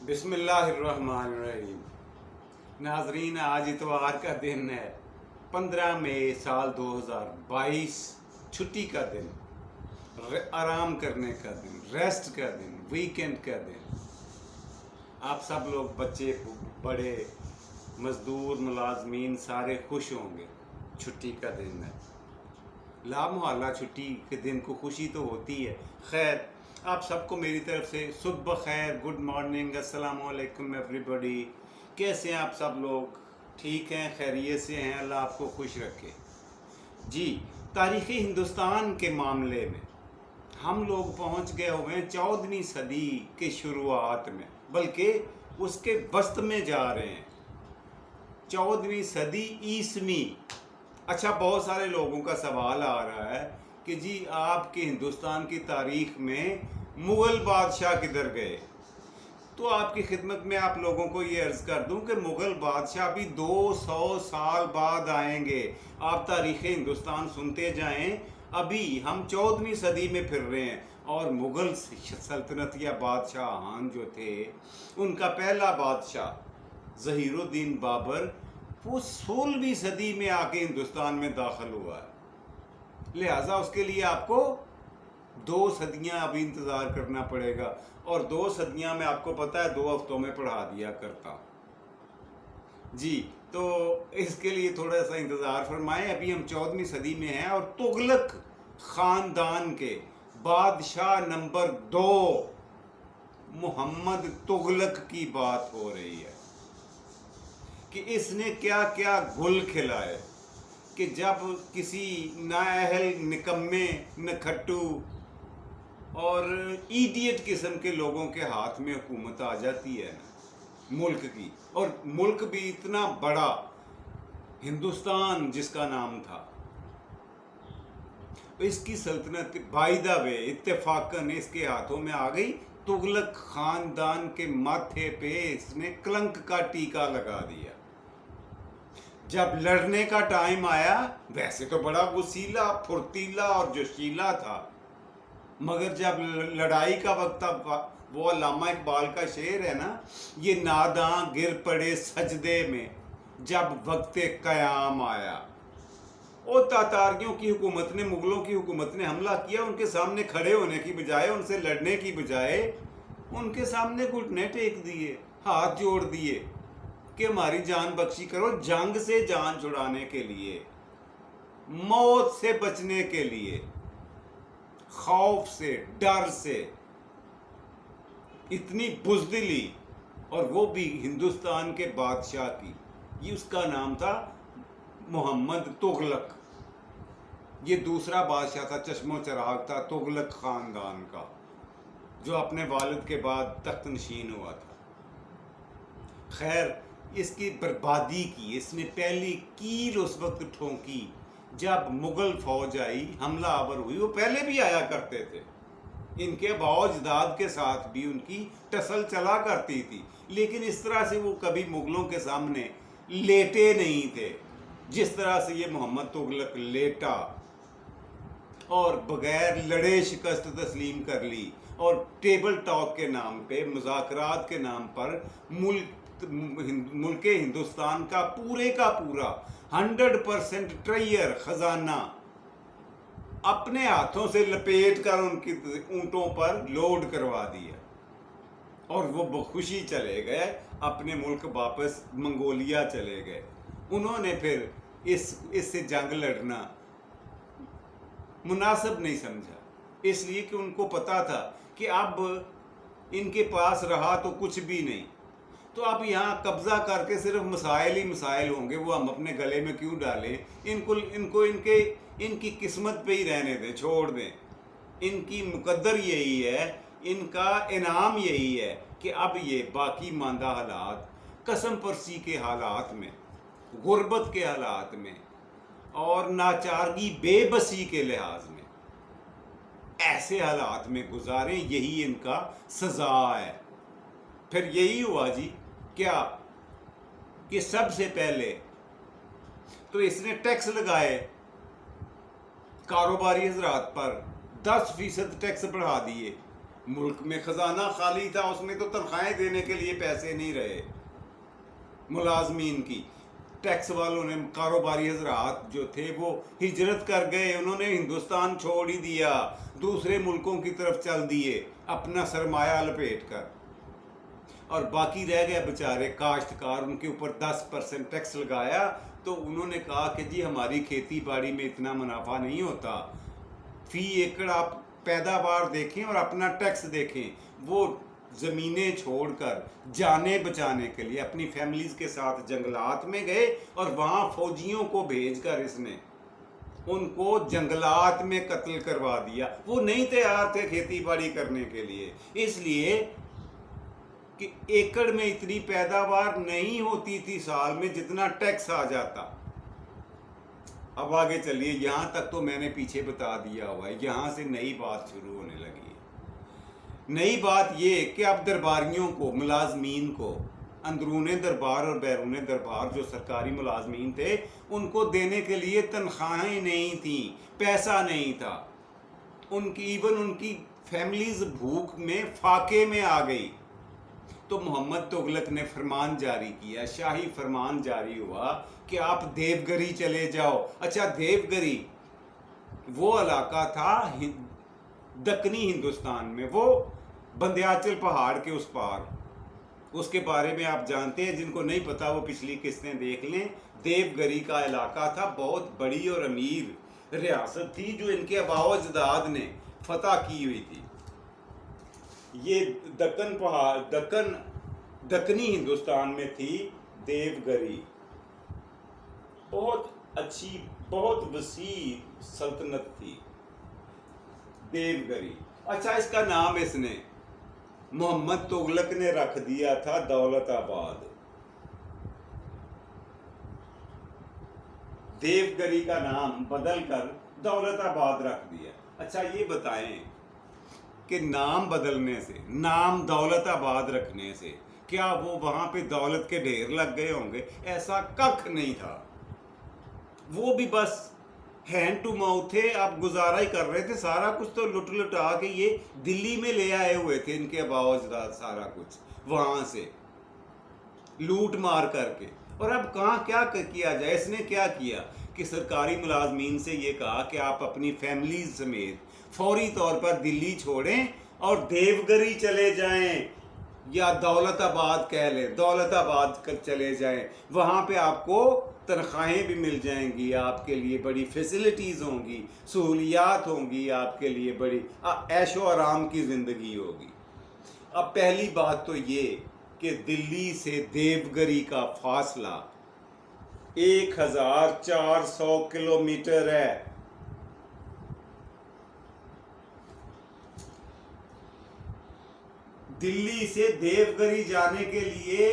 بسم اللہ الرحمن الرحیم۔ ناظرین، آج اتوار کا دن ہے 15 مئی سال 2022، چھٹی کا دن، آرام کرنے کا دن، ریسٹ کا دن، ویکینڈ کا دن۔ آپ سب لوگ، بچے بڑے، مزدور، ملازمین سارے خوش ہوں گے، چھٹی کا دن ہے۔ لا محالہ چھٹی کے دن کو خوشی تو ہوتی ہے۔ خیر، آپ سب کو میری طرف سے صبح بخیر، گڈ مارننگ، السلام علیکم ایوری بڈی۔ کیسے ہیں آپ سب لوگ؟ ٹھیک ہیں، خیریت سے ہیں؟ اللہ آپ کو خوش رکھے۔ جی، تاریخی ہندوستان کے معاملے میں ہم لوگ پہنچ گئے ہوئے ہیں 14ویں صدی کے شروعات میں، بلکہ اس کے وسط میں جا رہے ہیں۔ 14ویں صدی عیسوی۔ اچھا، بہت سارے لوگوں کا سوال آ رہا ہے کہ جی آپ کے ہندوستان کی تاریخ میں مغل بادشاہ کدھر گئے؟ تو آپ کی خدمت میں آپ لوگوں کو یہ عرض کر دوں کہ مغل بادشاہ بھی 200 سال بعد آئیں گے۔ آپ تاریخ ہندوستان سنتے جائیں، ابھی ہم 14ویں صدی میں پھر رہے ہیں، اور مغل سلطنت یا بادشاہان جو تھے، ان کا پہلا بادشاہ ظہیر الدین بابر، وہ 16ویں صدی میں آ کے ہندوستان میں داخل ہوا ہے۔ لہٰذا اس کے لیے آپ کو 2 صدیاں ابھی انتظار کرنا پڑے گا، اور 2 صدیاں میں آپ کو پتہ ہے 2 ہفتوں میں پڑھا دیا کرتا۔ جی، تو اس کے لیے تھوڑا سا انتظار فرمائیں۔ ابھی ہم 14ویں صدی میں ہیں، اور تغلق خاندان کے بادشاہ نمبر 2 محمد تغلق کی بات ہو رہی ہے کہ اس نے کیا کیا گل کھلائے کہ جب کسی نااہل، نکمے، نکھٹو اور ایڈیٹ قسم کے لوگوں کے ہاتھ میں حکومت آ جاتی ہے ملک کی، اور ملک بھی اتنا بڑا، ہندوستان جس کا نام تھا، اس کی سلطنت بائی دا وے اتفاقاً اس کے ہاتھوں میں آ گئی۔ تغلق خاندان کے ماتھے پہ اس نے کلنک کا ٹیکا لگا دیا۔ جب لڑنے کا ٹائم آیا، ویسے تو بڑا وسیلہ، پھرتیلا اور جوشیلا تھا، مگر جب لڑائی کا وقت تھا، وہ علامہ اقبال کا شعر ہے نا، یہ ناداں گر پڑے سجدے میں جب وقت قیام آیا۔ اور تاتاریوں کی حکومت نے، مغلوں کی حکومت نے حملہ کیا، ان کے سامنے کھڑے ہونے کی بجائے، ان سے لڑنے کی بجائے، ان کے سامنے گھٹنے ٹیک دیے، ہاتھ جوڑ دیے کہ ہماری جان بخشی کرو۔ جنگ سے جان چھڑانے کے لیے، موت سے بچنے کے لیے، خوف سے، ڈر سے، اتنی بزدلی، اور وہ بھی ہندوستان کے بادشاہ کی۔ یہ اس کا نام تھا محمد تغلق۔ یہ دوسرا بادشاہ تھا، چشم و چراغ تھا تغلق خاندان کا، جو اپنے والد کے بعد تخت نشین ہوا تھا۔ خیر، اس کی بربادی کی، اس نے پہلی کیل اس وقت ٹھونکی جب مغل فوج آئی، حملہ آور ہوئی۔ وہ پہلے بھی آیا کرتے تھے، ان کے باؤ اجداد کے ساتھ بھی ان کی ٹسل چلا کرتی تھی، لیکن اس طرح سے وہ کبھی مغلوں کے سامنے لیٹے نہیں تھے جس طرح سے یہ محمد تغلق لیٹا، اور بغیر لڑے شکست تسلیم کر لی، اور ٹیبل ٹاک کے نام پہ، مذاکرات کے نام پر، ملک ہندوستان کا پورا 100% ٹریئر خزانہ اپنے ہاتھوں سے لپیٹ کر ان کی اونٹوں پر لوڈ کروا دیا، اور وہ بخوشی چلے گئے اپنے ملک واپس، منگولیا چلے گئے۔ انہوں نے پھر اس سے جنگ لڑنا مناسب نہیں سمجھا، اس لیے کہ ان کو پتا تھا کہ اب ان کے پاس رہا تو کچھ بھی نہیں، تو اب یہاں قبضہ کر کے صرف مسائل ہی مسائل ہوں گے، وہ ہم اپنے گلے میں کیوں ڈالیں؟ ان کی قسمت پہ ہی رہنے دیں، چھوڑ دیں۔ ان کی مقدر یہی ہے، ان کا انعام یہی ہے کہ اب یہ باقی ماندہ حالات، قسم پرسی کے حالات میں، غربت کے حالات میں، اور ناچارگی، بے بسی کے لحاظ میں، ایسے حالات میں گزاریں، یہی ان کا سزا ہے۔ پھر یہی ہوا جی، کیا کہ سب سے پہلے تو اس نے ٹیکس لگائے کاروباری حضرات پر، 10% ٹیکس بڑھا دیے، ملک میں خزانہ خالی تھا، اس میں تو تنخواہیں دینے کے لیے پیسے نہیں رہے ملازمین کی. ٹیکس والوں نے، کاروباری حضرات جو تھے وہ ہجرت کر گئے، انہوں نے ہندوستان چھوڑ ہی دیا، دوسرے ملکوں کی طرف چل دیے اپنا سرمایہ لپیٹ کر. اور باقی رہ گئے بیچارے کاشتکار، ان کے اوپر 10% ٹیکس لگایا. تو انہوں نے کہا کہ جی ہماری کھیتی باڑی میں اتنا منافع نہیں ہوتا، فی ایکڑ آپ پیداوار دیکھیں اور اپنا ٹیکس دیکھیں. وہ زمینیں چھوڑ کر جانیں بچانے کے لیے اپنی فیملیز کے ساتھ جنگلات میں گئے، اور وہاں فوجیوں کو بھیج کر اس نے ان کو جنگلات میں قتل کروا دیا. وہ نہیں تیار تھے کھیتی باڑی کرنے کے لیے، اس لیے کہ ایکڑ میں اتنی پیداوار نہیں ہوتی تھی سال میں جتنا ٹیکس آ جاتا. اب آگے چلیے، یہاں تک تو میں نے پیچھے بتا دیا ہوا ہے، یہاں سے نئی بات شروع ہونے لگی ہے. نئی بات یہ کہ اب درباریوں کو، ملازمین کو، اندرون دربار اور بیرون دربار جو سرکاری ملازمین تھے ان کو دینے کے لیے تنخواہیں نہیں تھیں، پیسہ نہیں تھا. ایون ان کی فیملیز بھوک میں فاقے میں آ گئی. تو محمد تغلق نے فرمان جاری کیا، شاہی فرمان جاری ہوا کہ آپ دیوگری چلے جاؤ. اچھا، دیوگری وہ علاقہ تھا دکنی ہندوستان میں، وہ بندیاچل پہاڑ کے اس پار. اس کے بارے میں آپ جانتے ہیں، جن کو نہیں پتا وہ پچھلی قسطیں دیکھ لیں. دیوگری کا علاقہ تھا، بہت بڑی اور امیر ریاست تھی جو ان کے آباء و اجداد نے فتح کی ہوئی تھی. یہ دکنی ہندوستان میں تھی دیوگری. بہت اچھی، بہت وسیع سلطنت تھی دیوگری. اچھا، اس کا نام اس نے محمد تغلق نے رکھ دیا تھا دولت آباد. دیوگری کا نام بدل کر دولت آباد رکھ دیا. اچھا یہ بتائیں کہ نام بدلنے سے، نام دولت آباد رکھنے سے کیا وہ وہاں پہ دولت کے ڈھیر لگ گئے ہوں گے؟ ایسا ککھ نہیں تھا. وہ بھی بس ہینڈ ٹو ماؤتھ تھے، آپ گزارا ہی کر رہے تھے. سارا کچھ تو لٹا کے یہ دلی میں لے آئے ہوئے تھے ان کے آباء و اجداد، سارا کچھ وہاں سے لوٹ مار کر کے. اور اب کہاں کیا کیا جائے؟ اس نے کیا کیا کہ سرکاری ملازمین سے یہ کہا کہ آپ اپنی فیملیز سمیت فوری طور پر دلی چھوڑیں اور دیوگری چلے جائیں، یا دولت آباد کہہ لیں، دولت آباد چلے جائیں. وہاں پہ آپ کو تنخواہیں بھی مل جائیں گی، آپ کے لیے بڑی فیسلٹیز ہوں گی، سہولیات ہوں گی، آپ کے لیے بڑی عیش و آرام کی زندگی ہوگی. اب پہلی بات تو یہ کہ دلی سے دیوگری کا فاصلہ 1400 کلومیٹر ہے. دلی سے دیوگری جانے کے لیے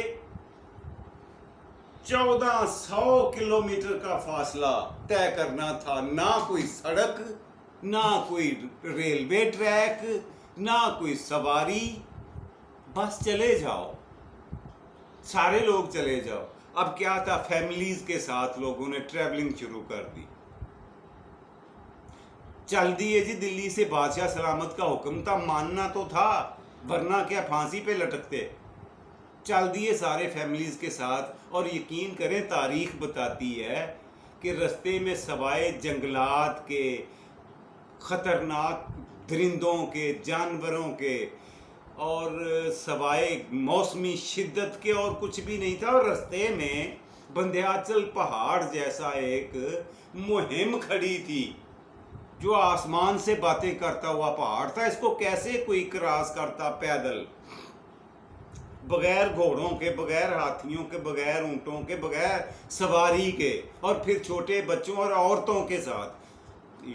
1400 کلومیٹر کا فاصلہ طے کرنا تھا. نہ کوئی سڑک، نہ کوئی ریلوے ٹریک، نہ کوئی سواری، بس چلے جاؤ، سارے لوگ چلے جاؤ. اب کیا تھا، فیملیز کے ساتھ لوگوں نے ٹریولنگ شروع کر دی. چل دیے جی، دلی سے بادشاہ سلامت کا حکم تھا، ماننا تو تھا، ورنہ کیا پھانسی پہ لٹکتے. چل دیے سارے فیملیز کے ساتھ. اور یقین کریں، تاریخ بتاتی ہے کہ رستے میں سوائے جنگلات کے، خطرناک درندوں کے، جانوروں کے، اور سوائے موسمی شدت کے اور کچھ بھی نہیں تھا. اور رستے میں بندیاچل پہاڑ جیسا ایک مہم کھڑی تھی جو آسمان سے باتیں کرتا ہوا پہاڑ تھا. اس کو کیسے کوئی کراس کرتا پیدل، بغیر گھوڑوں کے، بغیر ہاتھیوں کے، بغیر اونٹوں کے، بغیر سواری کے، اور پھر چھوٹے بچوں اور عورتوں کے ساتھ.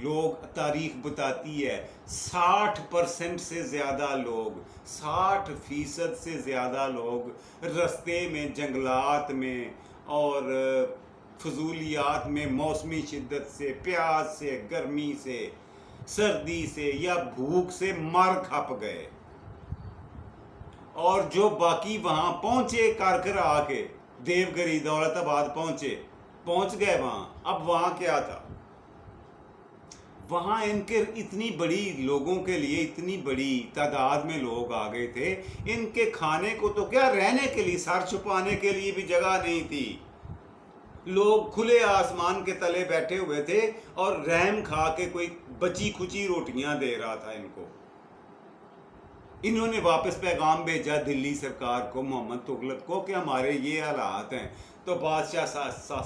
لوگ، تاریخ بتاتی ہے 60% سے زیادہ لوگ، 60% سے زیادہ لوگ رستے میں، جنگلات میں اور فضولیات میں موسمی شدت سے، پیاس سے، گرمی سے، سردی سے یا بھوک سے مر کھپ گئے. اور جو باقی وہاں پہنچے کر آ کے دیوگری، دولت آباد پہنچ گئے وہاں. اب وہاں کیا تھا؟ وہاں ان کے اتنی بڑی لوگوں کے لیے اتنی بڑی تعداد میں لوگ آ گئے تھے، ان کے کھانے کو تو کیا، رہنے کے لیے، سر چھپانے کے لیے بھی جگہ نہیں تھی۔ لوگ کھلے آسمان کے تلے بیٹھے ہوئے تھے اور رحم کھا کے کوئی بچی کھچی روٹیاں دے رہا تھا ان کو۔ انہوں نے واپس پیغام بھیجا دلی سرکار کو، محمد تغلق کو، کہ ہمارے یہ حالات ہیں۔ تو بادشاہ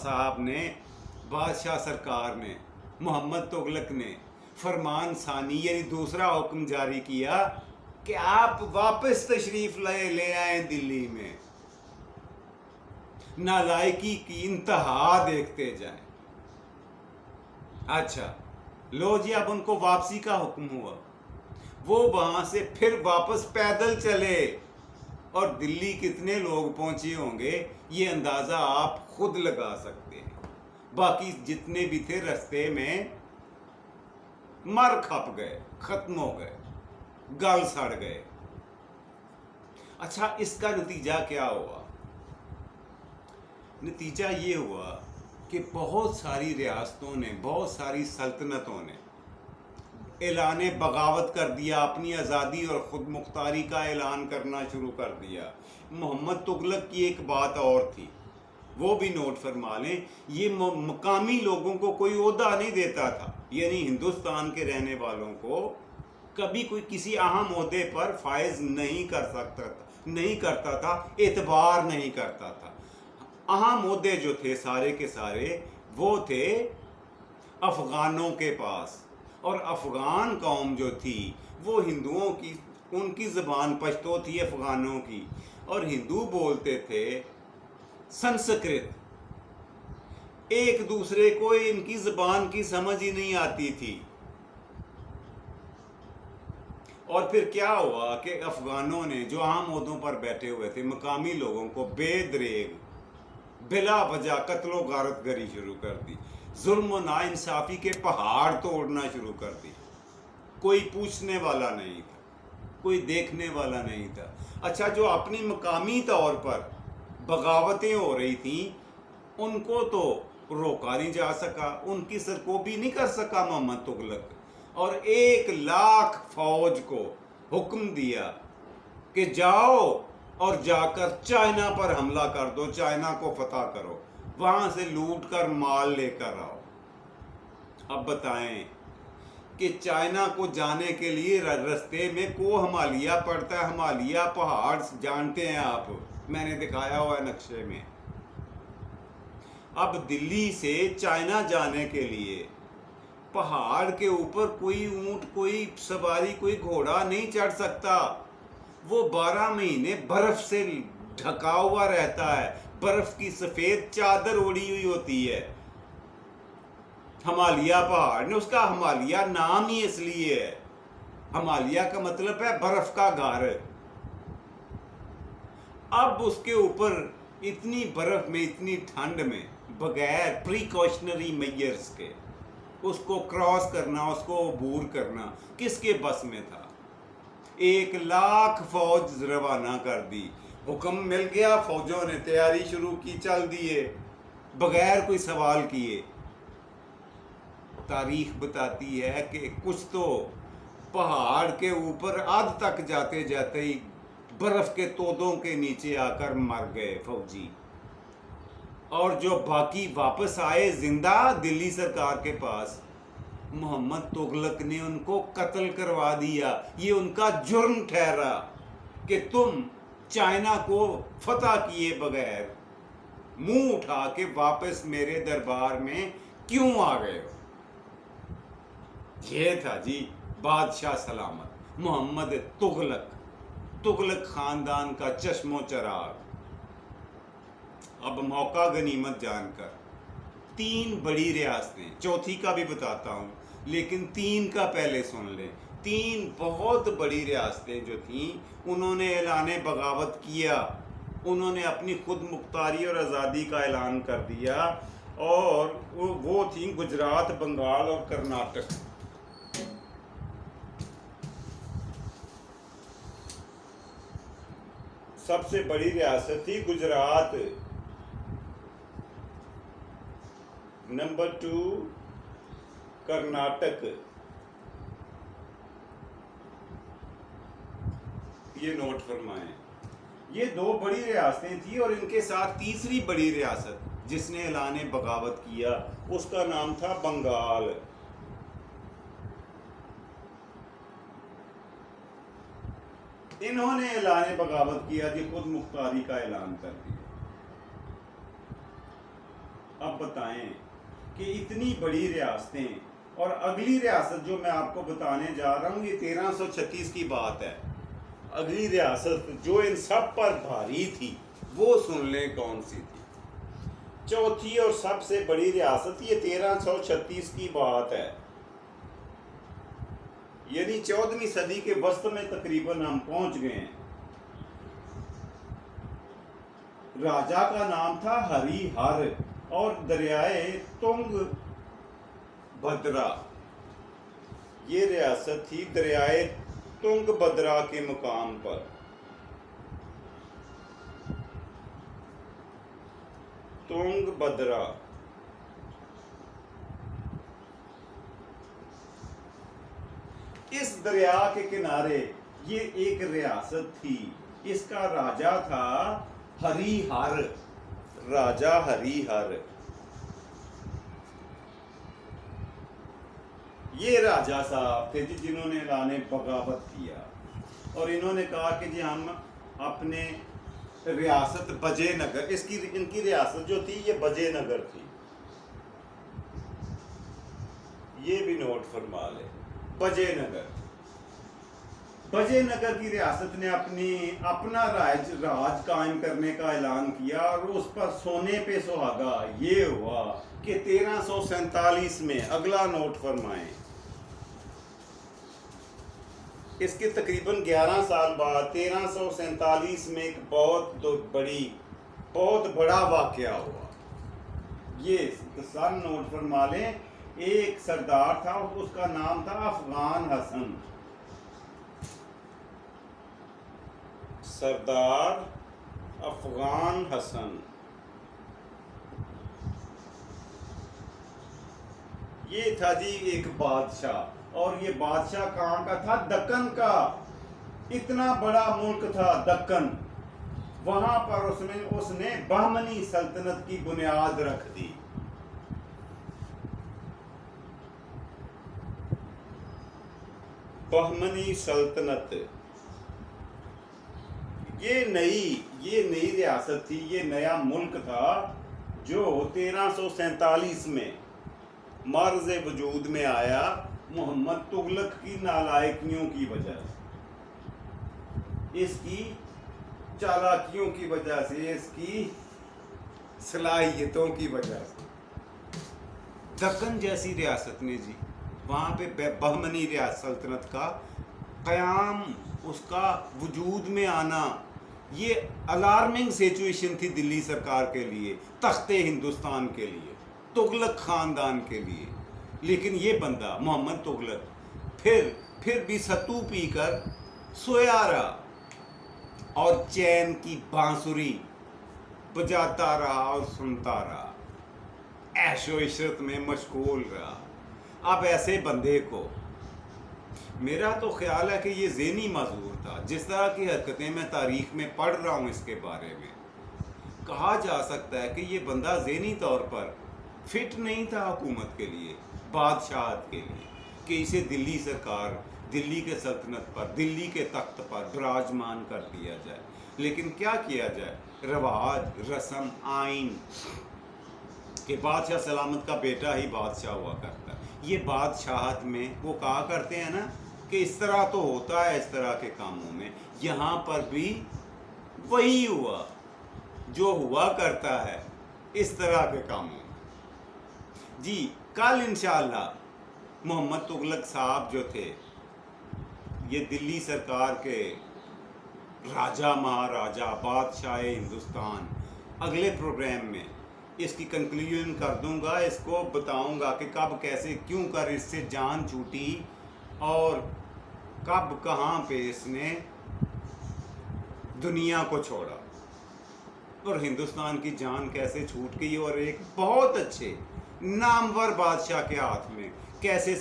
صاحب نے، بادشاہ سرکار نے، محمد تغلق نے فرمان ثانی یعنی دوسرا حکم جاری کیا کہ آپ واپس تشریف لے آئیں دلی میں، نالائکی کی انتہا دیکھتے جائیں۔ اچھا لو جی، اب ان کو واپسی کا حکم ہوا، وہ وہاں سے پھر واپس پیدل چلے، اور دلی کتنے لوگ پہنچے ہوں گے یہ اندازہ آپ خود لگا سکتے ہیں۔ باقی جتنے بھی تھے رستے میں مر کھپ گئے، ختم ہو گئے، گل سڑ گئے۔ اچھا اس کا نتیجہ کیا ہوا؟ نتیجہ یہ ہوا کہ بہت ساری ریاستوں نے، بہت ساری سلطنتوں نے اعلان بغاوت کر دیا، اپنی آزادی اور خود مختاری کا اعلان کرنا شروع کر دیا۔ محمد تغلق کی ایک بات اور تھی، وہ بھی نوٹ فرما لیں، یہ مقامی لوگوں کو کوئی عہدہ نہیں دیتا تھا، یعنی ہندوستان کے رہنے والوں کو کبھی کوئی کسی اہم عہدے پر فائز نہیں کرتا تھا، اعتبار نہیں کرتا تھا۔ اہم عہدے جو تھے سارے کے سارے وہ تھے افغانوں کے پاس، اور افغان قوم جو تھی وہ ہندوؤں کی، ان کی زبان پشتو تھی افغانوں کی، اور ہندو بولتے تھے سنسکرت۔ ایک دوسرے کو ان کی زبان کی سمجھ ہی نہیں آتی تھی۔ اور پھر کیا ہوا کہ افغانوں نے جو عام عہدوں پر بیٹھے ہوئے تھے مقامی لوگوں کو بے دریغ بلا وجہ قتل و غارت گری شروع کر دی، ظلم و ناانصافی کے پہاڑ توڑنا شروع کر دی۔ کوئی پوچھنے والا نہیں تھا، کوئی دیکھنے والا نہیں تھا۔ اچھا جو اپنی مقامی طور پر بغاوتیں ہو رہی تھیں ان کو تو روکا نہیں جا سکا، ان کی سرکوبی نہیں کر سکا محمد تغلق، اور 1,00,000 فوج کو حکم دیا کہ جاؤ اور جا کر چائنا پر حملہ کر دو، چائنا کو فتح کرو، وہاں سے لوٹ کر مال لے کر آؤ۔ اب بتائیں کہ چائنا کو جانے کے لیے رستے میں کو ہمالیہ پڑتا ہے، ہمالیہ پہاڑ جانتے ہیں آپ، میں نے دکھایا ہوا ہے نقشے میں۔ اب دلی سے چائنا جانے کے لیے پہاڑ کے اوپر کوئی اونٹ، کوئی سواری، کوئی گھوڑا نہیں چڑھ سکتا، وہ 12 مہینے برف سے ڈھکا ہوا رہتا ہے، برف کی سفید چادر اوڑی ہوئی ہوتی ہے۔ ہمالیہ پہاڑ نے، اس کا ہمالیہ نام ہی اس لیے ہے، ہمالیہ کا مطلب ہے برف کا گھر۔ اب اس کے اوپر اتنی برف میں، اتنی ٹھنڈ میں، بغیر پریکاشنری میئرز کے اس کو کراس کرنا، اس کو عبور کرنا کس کے بس میں تھا؟ 1,00,000 فوج روانہ کر دی، حکم مل گیا، فوجوں نے تیاری شروع کی، چل دیے بغیر کوئی سوال کیے۔ تاریخ بتاتی ہے کہ کچھ تو پہاڑ کے اوپر آدھ تک جاتے جاتے ہی برف کے تودوں کے نیچے آ کر مر گئے فوجی، اور جو باقی واپس آئے زندہ دلی سرکار کے پاس، محمد تغلق نے ان کو قتل کروا دیا۔ یہ ان کا جرم ٹھہرا کہ تم چائنا کو فتح کیے بغیر منہ اٹھا کے واپس میرے دربار میں کیوں آ گئے ہو؟ یہ تھا جی بادشاہ سلامت محمد تغلق، تغلق خاندان کا چشم و چراغ۔ اب موقع غنیمت جان کر 3 بڑی ریاستیں، چوتھی کا بھی بتاتا ہوں لیکن 3 کا پہلے سن لیں۔ 3 بہت بڑی ریاستیں جو تھیں انہوں نے اعلان بغاوت کیا، انہوں نے اپنی خود مختاری اور آزادی کا اعلان کر دیا، اور وہ تھیں گجرات، بنگال اور کرناٹک۔ سب سے بڑی ریاست تھی گجرات، نمبر 2 کرناٹک، یہ نوٹ فرمائیں، یہ دو بڑی ریاستیں تھیں اور ان کے ساتھ تیسری بڑی ریاست جس نے اعلان بغاوت کیا اس کا نام تھا بنگال۔ انہوں نے اعلان بغاوت کیا کہ خود مختاری کا اعلان کر دیا۔ اب بتائیں کہ اتنی بڑی ریاستیں، اور اگلی ریاست جو میں آپ کو بتانے جا رہا ہوں یہ 1336 کی بات ہے، اگلی ریاست جو ان سب پر بھاری تھی وہ سن لیں کون سی تھی۔ چوتھی اور سب سے بڑی ریاست یہ 1336 کی بات ہے، یعنی 14ویں صدی کے وسط میں تقریباً ہم پہنچ گئے ہیں۔ راجا کا نام تھا ہری ہر اور دریائے تنگ بھدرا، یہ ریاست تھی دریائے تنگ بھدرا کے مقام پر۔ تنگ بھدرا اس دریا کے کنارے یہ ایک ریاست تھی، اس کا راجا تھا ہری ہر، راجا ہری ہر۔ یہ راجا صاحب تھے جنہوں نے اعلان بغاوت کیا اور انہوں نے کہا کہ جی ہم اپنے ریاست بجے نگر، ان کی ریاست جو تھی یہ بجے نگر تھی، یہ بھی نوٹ فرما لے، بجے نگر۔ بجے نگر کی ریاست نے اپنا راج قائم کرنے کا اعلان کیا اور اس پر سونے پہ سہاگا یہ ہوا کہ 1347 میں، اگلا نوٹ فرمائیں، اس کے تقریباً 11 سال بعد 1347 میں ایک بہت بڑا واقعہ ہوا۔ یہ سن نوٹ فرما لیں، ایک سردار تھا اس کا نام تھا افغان حسن، سردار افغان حسن۔ یہ تھا جی ایک بادشاہ، اور یہ بادشاہ کہاں کا تھا؟ دکن کا۔ اتنا بڑا ملک تھا دکن، وہاں پر اس نے بہمنی سلطنت کی بنیاد رکھ دی۔ بہمنی سلطنت یہ نئی ریاست تھی، یہ نیا ملک تھا جو 1347 میں مرز وجود میں آیا محمد تغلق کی نالائکیوں کی وجہ سے، اس کی چالاکیوں کی وجہ سے، اس کی صلاحیتوں کی وجہ سے۔ دکن جیسی ریاست نے جی وہاں پہ بہمنی ریاست سلطنت کا قیام، اس کا وجود میں آنا، یہ الارمنگ سچویشن تھی دلی سرکار کے لیے، تخت ہندوستان کے لیے، تغلق خاندان کے لیے۔ لیکن یہ بندہ محمد تغلق پھر بھی ستو پی کر سویا رہا اور چین کی بانسری بجاتا رہا اور سنتا رہا، عیش و عشرت میں مشغول رہا۔ اب ایسے بندے کو، میرا تو خیال ہے کہ یہ ذہنی معذور تھا، جس طرح کی حرکتیں میں تاریخ میں پڑھ رہا ہوں اس کے بارے میں، کہا جا سکتا ہے کہ یہ بندہ ذہنی طور پر فٹ نہیں تھا حکومت کے لیے، بادشاہت کے لیے، کہ اسے دلی سرکار، دلی کے سلطنت پر، دلی کے تخت پر براجمان کر دیا جائے۔ لیکن کیا کیا جائے، رواج، رسم، آئین کہ بادشاہ سلامت کا بیٹا ہی بادشاہ ہوا کرتا ہے۔ یہ بادشاہت میں وہ کہا کرتے ہیں نا کہ اس طرح تو ہوتا ہے اس طرح کے کاموں میں، یہاں پر بھی وہی ہوا جو ہوا کرتا ہے اس طرح کے کاموں میں۔ جی کل انشاءاللہ محمد تغلق صاحب جو تھے، یہ دلی سرکار کے راجا مہاراجا، بادشاہ ہندوستان، اگلے پروگرام میں اس کی کنکلوژن کر دوں گا، اس کو بتاؤں گا کہ کب، کیسے، کیوں کر اس سے جان چھوٹی اور کب، کہاں پہ اس نے دنیا کو چھوڑا اور ہندوستان کی جان کیسے چھوٹ گئی، اور ایک بہت اچھے نامور بادشاہ کے ہاتھ میں کیسے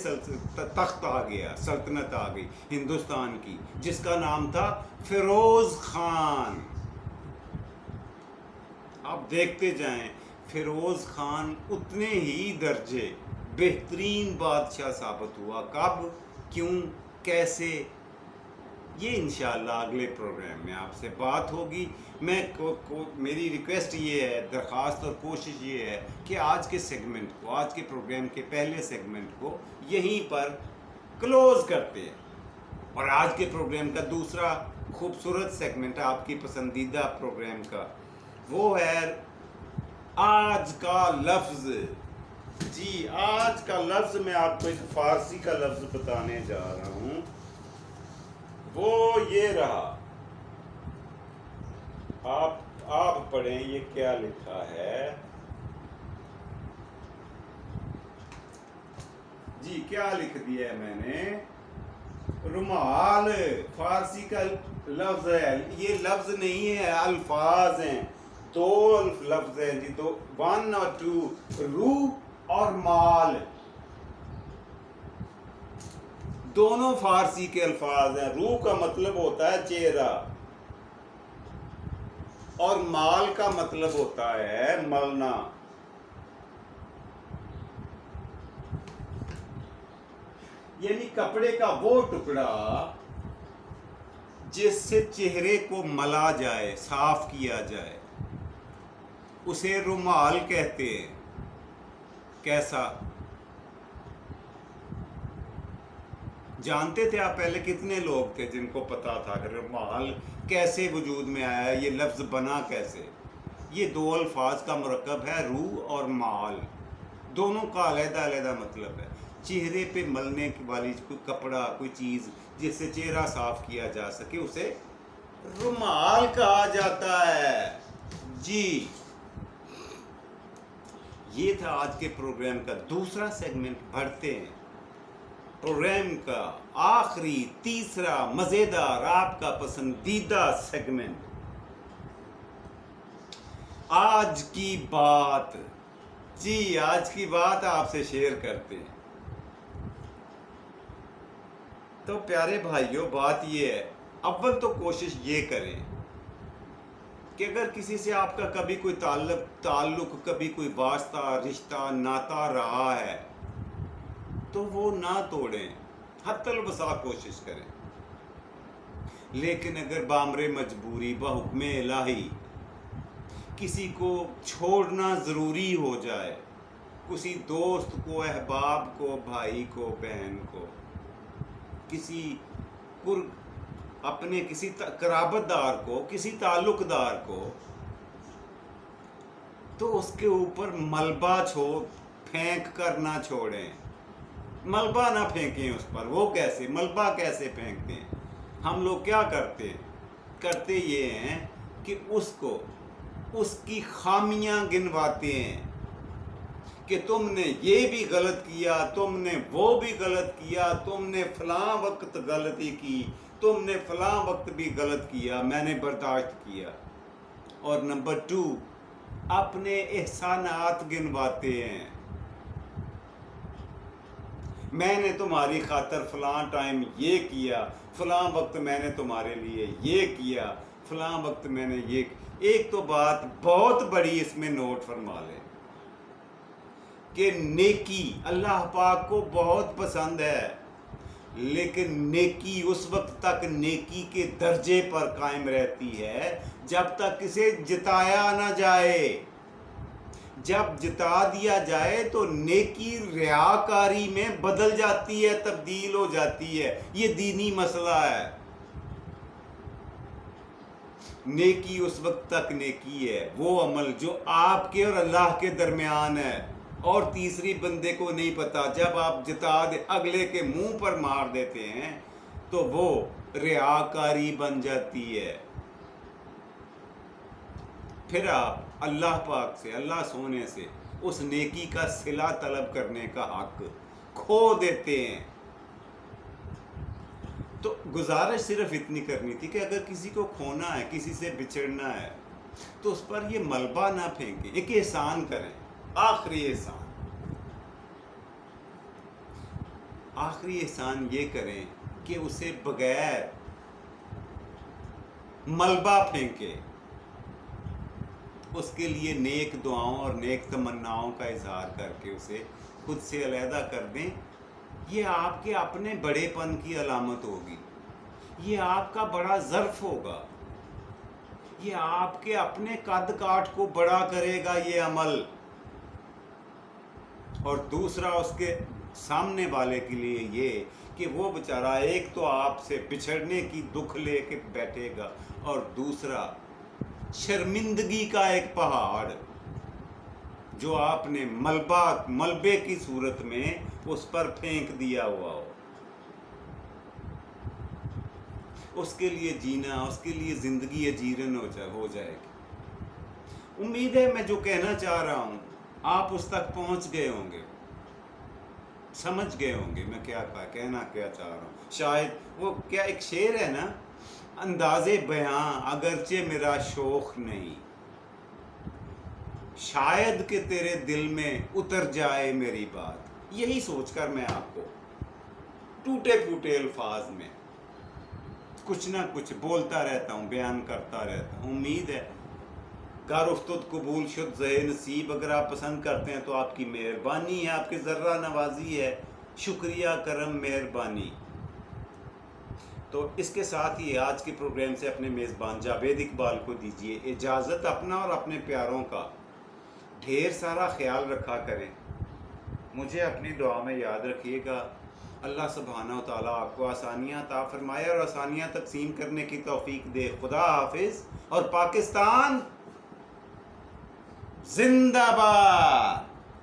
تخت آ گیا، سلطنت آ گئی ہندوستان کی، جس کا نام تھا فیروز خان۔ آپ دیکھتے جائیں فیروز خان اتنے ہی درجے بہترین بادشاہ ثابت ہوا، کب، کیوں، کیسے، یہ انشاءاللہ اگلے پروگرام میں آپ سے بات ہوگی۔ میری ریکویسٹ یہ ہے، درخواست اور کوشش یہ ہے کہ آج کے سیگمنٹ کو، آج کے پروگرام کے پہلے سیگمنٹ کو یہیں پر کلوز کرتے ہیں، اور آج کے پروگرام کا دوسرا خوبصورت سیگمنٹ آپ کی پسندیدہ پروگرام کا، وہ ہے آج کا لفظ۔ جی آج کا لفظ میں آپ کو ایک فارسی کا لفظ بتانے جا رہا ہوں، وہ یہ رہا، آپ پڑھیں یہ کیا لکھا ہے۔ جی کیا لکھ دیا ہے میں نے، رومال فارسی کا لفظ ہے، یہ لفظ نہیں ہے، الفاظ ہیں، دو لفظ ہیں جی، دو، 1 اور 2، روح اور مال، دونوں فارسی کے الفاظ ہیں۔ روح کا مطلب ہوتا ہے چہرہ، اور مال کا مطلب ہوتا ہے ملنا۔ یعنی کپڑے کا وہ ٹکڑا جس سے چہرے کو ملا جائے، صاف کیا جائے، اسے رومال کہتے ہیں۔ کیسا جانتے تھے آپ؟ پہلے کتنے لوگ تھے جن کو پتا تھا کہ رومال کیسے وجود میں آیا، یہ لفظ بنا کیسے؟ یہ دو الفاظ کا مرکب ہے، روح اور مال، دونوں کا علیحدہ علیحدہ مطلب ہے۔ چہرے پہ ملنے والی کوئی کپڑا، کوئی چیز جس سے چہرہ صاف کیا جا سکے، اسے رومال کہا جاتا ہے۔ جی یہ تھا آج کے پروگرام کا دوسرا سیگمنٹ۔ بڑھتے ہیں پروگرام کا آخری، تیسرا مزیدار، آپ کا پسندیدہ سیگمنٹ، آج کی بات۔ جی آج کی بات آپ سے شیئر کرتے ہیں۔ تو پیارے بھائیوں، بات یہ ہے، اول تو کوشش یہ کریں کہ اگر کسی سے آپ کا کبھی کوئی تعلق، کبھی کوئی واسطہ، رشتہ، ناتا رہا ہے تو وہ نہ توڑیں، حتی الوسع کوشش کریں۔ لیکن اگر بامر مجبوری، بحکم الہی کسی کو چھوڑنا ضروری ہو جائے، کسی دوست کو، احباب کو، بھائی کو، بہن کو، کسی اپنے کسی قرابت دار کو، کسی تعلق دار کو، تو اس کے اوپر ملبہ پھینک کر نہ چھوڑیں۔ ملبہ نہ پھینکیں اس پر۔ وہ کیسے ملبہ کیسے پھینکتے ہیں؟ ہم لوگ کیا کرتے یہ ہیں کہ اس کی خامیاں گنواتے ہیں کہ تم نے یہ بھی غلط کیا، تم نے وہ بھی غلط کیا، تم نے فلاں وقت غلطی کی، تم نے فلاں وقت بھی غلط کیا، میں نے برداشت کیا۔ اور نمبر 2، اپنے احسانات گنواتے ہیں۔ میں نے تمہاری خاطر فلاں ٹائم یہ کیا، فلاں وقت میں نے تمہارے لیے یہ کیا، فلاں وقت میں نے یہ۔ ایک تو بات بہت بڑی اس میں نوٹ فرما لیں کہ نیکی اللہ پاک کو بہت پسند ہے، لیکن نیکی اس وقت تک نیکی کے درجے پر قائم رہتی ہے جب تک اسے جتایا نہ جائے۔ جب جتا دیا جائے تو نیکی ریاکاری میں بدل جاتی ہے، تبدیل ہو جاتی ہے۔ یہ دینی مسئلہ ہے۔ نیکی اس وقت تک نیکی ہے، وہ عمل جو آپ کے اور اللہ کے درمیان ہے، اور تیسری بندے کو نہیں پتا۔ جب آپ جتا دے، اگلے کے منہ پر مار دیتے ہیں تو وہ ریاکاری بن جاتی ہے۔ پھر آپ اللہ پاک سے، اللہ سونے سے اس نیکی کا صلہ طلب کرنے کا حق کھو دیتے ہیں۔ تو گزارش صرف اتنی کرنی تھی کہ اگر کسی کو کھونا ہے، کسی سے بچھڑنا ہے، تو اس پر یہ ملبہ نہ پھینکیں، ایک احسان کریں، آخری احسان۔ آخری احسان یہ کریں کہ اسے بغیر ملبہ پھینکے اس کے لیے نیک دعاؤں اور نیک تمناؤں کا اظہار کر کے اسے خود سے علیحدہ کر دیں. یہ آپ کے اپنے بڑے پن کی علامت ہوگی، یہ آپ کا بڑا ظرف ہوگا، یہ آپ کے اپنے قد کاٹ کو بڑا کرے گا یہ عمل. اور دوسرا اس کے سامنے والے کے لیے یہ کہ وہ بیچارہ ایک تو آپ سے بچھڑنے کی دکھ لے کے بیٹھے گا، اور دوسرا شرمندگی کا ایک پہاڑ جو آپ نے ملبے کی صورت میں اس پر پھینک دیا ہوا ہو. اس کے لیے جینا، اس کے لیے زندگی اجیرن ہو جائے گی. امید ہے میں جو کہنا چاہ رہا ہوں آپ اس تک پہنچ گئے ہوں گے، سمجھ گئے ہوں گے میں کہنا کیا چاہ رہا ہوں. شاید وہ کیا ایک شعر ہے نا، انداز بیاں اگرچہ میرا شوق نہیں، شاید کہ تیرے دل میں اتر جائے میری بات. یہی سوچ کر میں آپ کو ٹوٹے پھوٹے الفاظ میں کچھ نہ کچھ بولتا رہتا ہوں، بیان کرتا رہتا ہوں. امید ہے گر افتد قبول شد زہ نصیب. اگر آپ پسند کرتے ہیں تو آپ کی مہربانی ہے، آپ کی ذرہ نوازی ہے، شکریہ، کرم، مہربانی. تو اس کے ساتھ ہی آج کے پروگرام سے اپنے میزبان جاوید اقبال کو دیجیے اجازت. اپنا اور اپنے پیاروں کا ڈھیر سارا خیال رکھا کریں. مجھے اپنی دعا میں یاد رکھیے گا. اللہ سبحانہ و تعالیٰ آپ کو آسانیاں عطا فرمائے اور آسانیاں تقسیم کرنے کی توفیق دے. خدا حافظ. اور پاکستان زندہ باد.